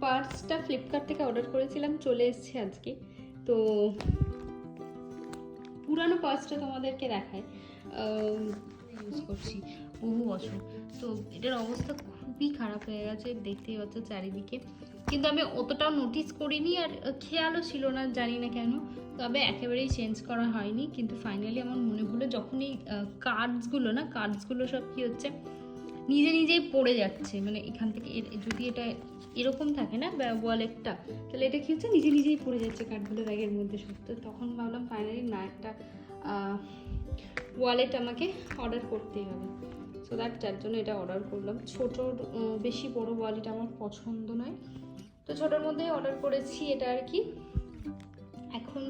পার্সটা Flipkart থেকে order করেছিলাম, চলে এসেছে আজকে। তো পুরানো পার্সটা তোমাদেরকে দেখায়, ইউজ করছি বহু বছর। তো এটার অবস্থা খুবই খারাপ হয়ে গেছে, দেখতেই পাচ্ছ চারিদিকে। কিন্তু আমি অতটাও নোটিস করিনি, আর খেয়ালও ছিল না, জানি না কেন। তবে একেবারেই চেঞ্জ করা হয়নি। কিন্তু ফাইনালি আমার মনে হলো যখন এই কার্ডসগুলো সব কী হচ্ছে, নিজে নিজেই পড়ে যাচ্ছে। মানে এখান থেকে যদি এটা এরকম থাকে না ওয়ালেটটা, তাহলে এটা কী হচ্ছে, নিজে নিজেই পড়ে যাচ্ছে কার্ডগুলো ব্যাগের মধ্যে সব। তো তখন ভাবলাম ফাইনালি না, একটা ওয়ালেট আমাকে অর্ডার করতেই হবে। সো যার জন্য এটা অর্ডার করলাম। ছোটোর বেশি বড় ওয়ালেট আমার পছন্দ নয়, তো ছোটোর মধ্যেই অর্ডার করেছি এটা আর কি। এখন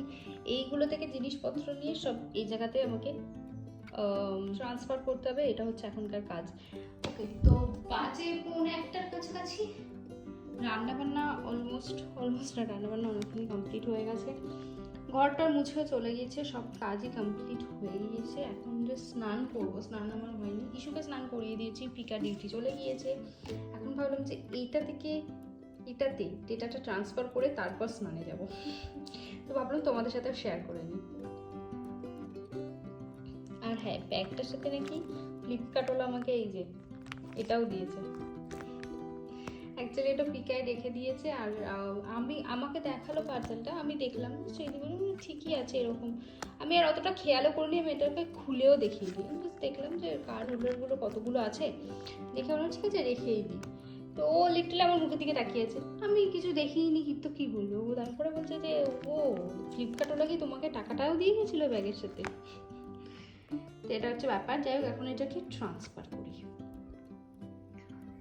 এইগুলো থেকে জিনিসপত্র নিয়ে সব এই জায়গাতে আমাকে ট্রান্সফার করতে হবে, এটা হচ্ছে এখনকার কাজ। ওকে, তো বাজে 1:45টার কাছাকাছি। রান্নাবান্না অলমোস্ট না, রান্নাবান্না অনেকখানি কমপ্লিট হয়ে গেছে। ঘরটা মুছে চলে গিয়েছে, সব কাজই কমপ্লিট হয়ে গিয়েছে। এখন যে স্নান করবো, স্নান আমার হয়নি। ইস্যুকে স্নান করিয়ে দিয়েছি, পিকা ডিউটি চলে গিয়েছে। এখন ভাবলাম যে এইটা থেকে এটাতে ডেটাটা ট্রান্সফার করে তারপর স্নানে যাব। তো ভাবলাম তোমাদের সাথে শেয়ার করে নিই। আর হ্যাঁ, ব্যাগটার সাথে নাকি ফ্লিপকার্টওয়ালা আমাকে এই যে এটাও দিয়েছে। অ্যাকচুয়ালি এটা পিকায় রেখে দিয়েছে, আর আমাকে দেখালো পার্সেলটা, আমি দেখলাম সেই দিকে ঠিকই আছে এরকম। আমি আর অতটা খেয়ালও করিনি, আমি এটাকে খুলেও দেখিয়ে দিই। দেখলাম যে কার্ড হোল্ডারগুলো কতগুলো আছে, দেখে বললাম ঠিক আছে রেখেই দিই। তো ও লিটারালি আমার মুখের দিকে তাকিয়েছে, আমি কিছু দেখিনি, কিন্তু কী বলবো। ও তারপরে বলছে যে ও ফ্লিপকার্টওয়ালা কি তোমাকে টাকাটাও দিয়ে গেছিলো ব্যাগের সাথে। তো এটা হচ্ছে ব্যাপার। যাই হোক, এখন এটাকে ট্রান্সফার করি।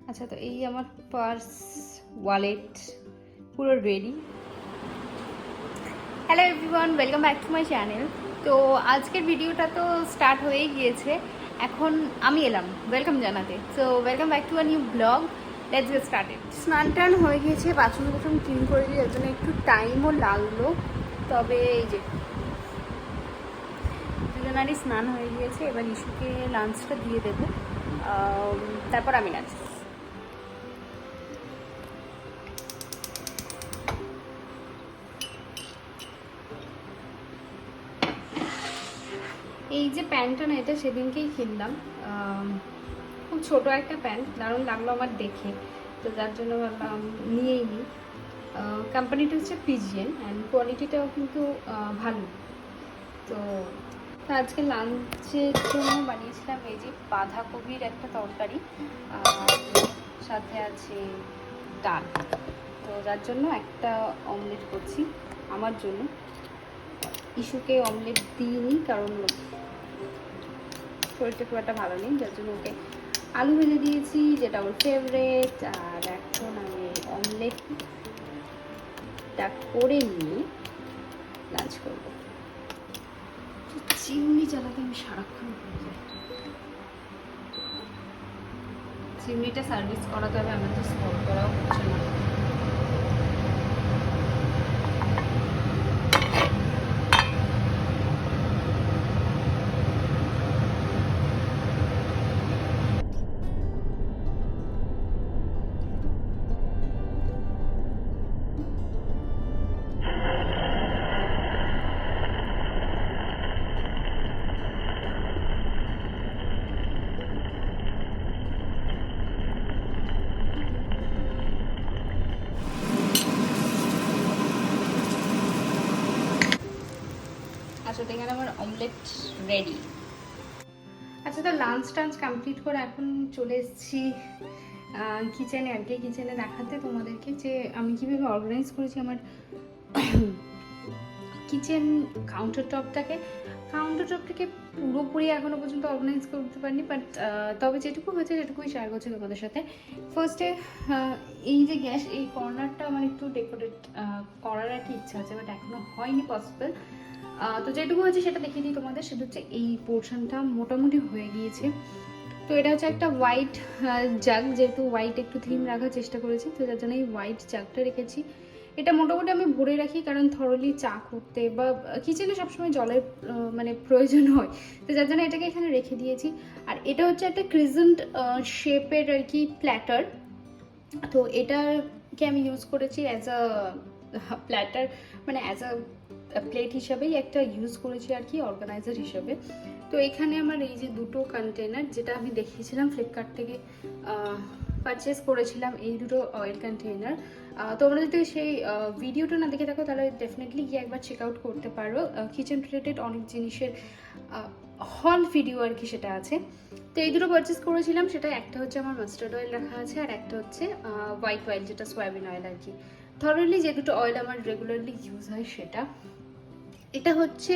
আচ্ছা, তো এই আমার পার্স, ওয়ালেট পুরো ready. Hello everyone, welcome back to my channel. তো আজকের ভিডিওটা তো স্টার্ট হয়েই গিয়েছে, এখন আমি এলাম ওয়েলকাম জানাতে। So welcome back to a new blog, let's get started. স্নান টান হয়ে গিয়েছে, বাসন ক্লিন করে দিয়ে, যার জন্য একটু টাইমও লাগলো। তবে এই যে দুজনারই স্নান হয়ে গিয়েছে, এবার ইস্যুকে লাঞ্চটা দিয়ে দেবো, তারপর আমি লাঞ্চ। এই যে প্যান্টটা না, এটা সেদিনকেই কিনলাম, খুব ছোটো একটা প্যান্ট, দারুণ লাগলো আমার দেখে, তো যার জন্য ভাবলাম নিয়েই নিই। কোম্পানিটা হচ্ছে পিজিএন, অ্যান্ড কোয়ালিটিটাও কিন্তু ভালো। তো আজকে লাঞ্চের জন্য বানিয়েছিলাম এই যে বাঁধাকপির একটা তরকারি, সাথে আছে ডাল। তো যার জন্য একটা অমলেট করছি আমার জন্য। ইস্যুকে অমলেট দিইনি, কারণ শরীরটা খুব একটা ভালো নেই, যার জন্য ওকে আলু ভেজে দিয়েছি, যেটা ওর ফেভারেট। আর এখন আমি অমলেটটা করে নিয়ে লাঞ্চ করবো। চিমনি চালাতে আমি সারাক্ষণ হয়ে যাই, চিমনিটা সার্ভিস করাতে হবে, আমার তো স্পট করাও হচ্ছে না। আচ্ছা, তো এখানে আমার অমলেট রেডি। আচ্ছা, তো লাঞ্চ টাঞ্চ কমপ্লিট করে এখন চলে এসেছি কিচেনে আর কি। কিচেনে দেখাতে তোমাদেরকে যে আমি কীভাবে অর্গানাইজ করেছি আমার কিচেন কাউন্টারটপটাকে পুরোপুরি এখনও পর্যন্ত অর্গানাইজ করতে পারিনি, বাট তবে যেটুকু হয়েছে সেটুকুই শেয়ার করছি তোমাদের সাথে। ফার্স্টে এই যে গ্যাস, এই কর্নারটা আমার একটু ডেকোরেট করার আর কি ইচ্ছা আছে, বাট এখনও হয়নি পসিবল। তো যেটুকু হয়েছে সেটা দেখিয়ে দিই তোমাদের। সেটা হচ্ছে এই পোর্শনটা মোটামুটি হয়ে গিয়েছে। তো এটা হচ্ছে একটা হোয়াইট জাগ, যেহেতু হোয়াইট একটু থিম রাখার চেষ্টা করেছি, তো যার জন্য এই হোয়াইট জাগটা রেখেছি। এটা মোটামুটি আমি ভরে রাখি, কারণ থরলি চা করতে বা কিচেনে সবসময় জলের মানে প্রয়োজন হয়, তো যার জন্য এটাকে এখানে রেখে দিয়েছি। আর এটা হচ্ছে একটা ক্রিজেন্ট শেপের আর কি প্ল্যাটার। তো এটার কে আমি ইউজ করেছি অ্যাজ আ প্ল্যাটার, মানে অ্যাজ আ প্লেট হিসাবেই একটা ইউজ করেছি আর কি, অর্গানাইজার হিসাবে। তো এখানে আমার এই যে দুটো কন্টেনার, যেটা আমি দেখিয়েছিলাম ফ্লিপকার্ট থেকে পারচেস করেছিলাম, এই দুটো অয়েল কন্টেনার। তোমরা যদি সেই ভিডিওটা না দেখে থাকো তাহলে ডেফিনেটলি গিয়ে একবার চেক আউট করতে পারো। কিচেন রিলেটেড অনেক জিনিসের হল ভিডিও আর কি সেটা আছে। তো এই দুটো পারচেস করেছিলাম, সেটা একটা হচ্ছে আমার মাস্টার্ড অয়েল রাখা আছে, আর একটা হচ্ছে হোয়াইট অয়েল, যেটা সয়াবিন অয়েল আর কি। থরলি যে দুটো অয়েল আমার রেগুলারলি ইউজ হয় সেটা। এটা হচ্ছে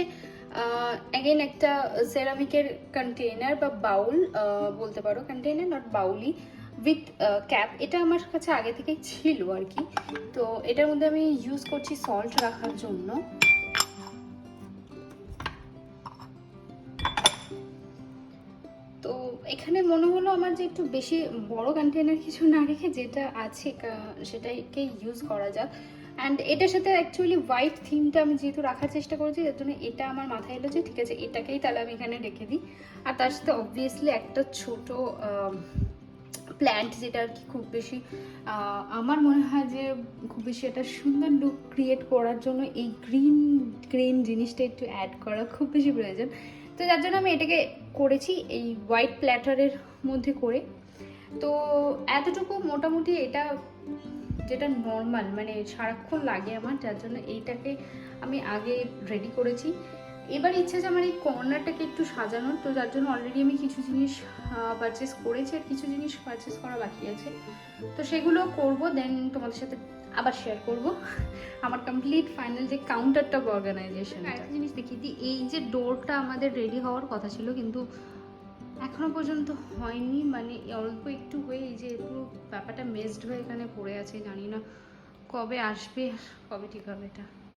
অ্যাগেন একটা সেরামিকের কন্টেনার বা বাউল বলতে পারো, কন্টেনার নট বাউলই, উইথ ক্যাপ। এটা আমার কাছে আগে থেকেই ছিল আর কি। তো এটার মধ্যে আমি ইউজ করছি সল্ট রাখার জন্য। তো এখানে মনে হলো আমার যে একটু বেশি বড় কন্টেনার কিছু না রেখে যেটা আছে সেটাকে ইউজ করা যাক। অ্যান্ড এটার সাথে অ্যাকচুয়ালি হোয়াইট থিমটা আমি যেহেতু রাখার চেষ্টা করেছি, যার জন্য এটা আমার মাথায় এলো যে ঠিক আছে এটাকেই তাহলে আমি এখানে রেখে দিই। আর তার সাথে অবভিয়াসলি একটা ছোট প্ল্যান্ট, যেটা আর কি খুব বেশি আমার মনে হয় যে খুব বেশি একটা সুন্দর লুক ক্রিয়েট করার জন্য এই গ্রিন গ্রিন জিনিসটা একটু অ্যাড করা খুব বেশি প্রয়োজন। তো যার জন্য আমি এটাকে করেছি এই হোয়াইট প্ল্যাটারের মধ্যে করে। তো এতটুকু মোটামুটি এটা যেটা নর্মাল, মানে সারাক্ষণ লাগে আমার, যার জন্য এইটাকে আমি আগে রেডি করেছি। এবার ইচ্ছা যে আমার এই কর্নারটাকে একটু সাজানোর, তো যার জন্য অলরেডি আমি কিছু জিনিস পারচেস করেছি আর কিছু জিনিস পারচেস করা বাকি আছে। তো সেগুলো করব, দেন তোমাদের সাথে আবার শেয়ার করব আমার কমপ্লিট ফাইনাল যে কাউন্টারটা অর্গানাইজেশন। একটা জিনিস দেখিয়ে দিই, এই যে ডোরটা আমাদের রেডি হওয়ার কথা ছিল কিন্তু এখনো পর্যন্ত হয়নি, মানে অল্প একটু হয়ে এই যে পুরো ব্যাপারটা মেজড হয়ে এখানে পড়ে আছে, জানি না কবে আসবে, কবে ঠিক হবে এটা।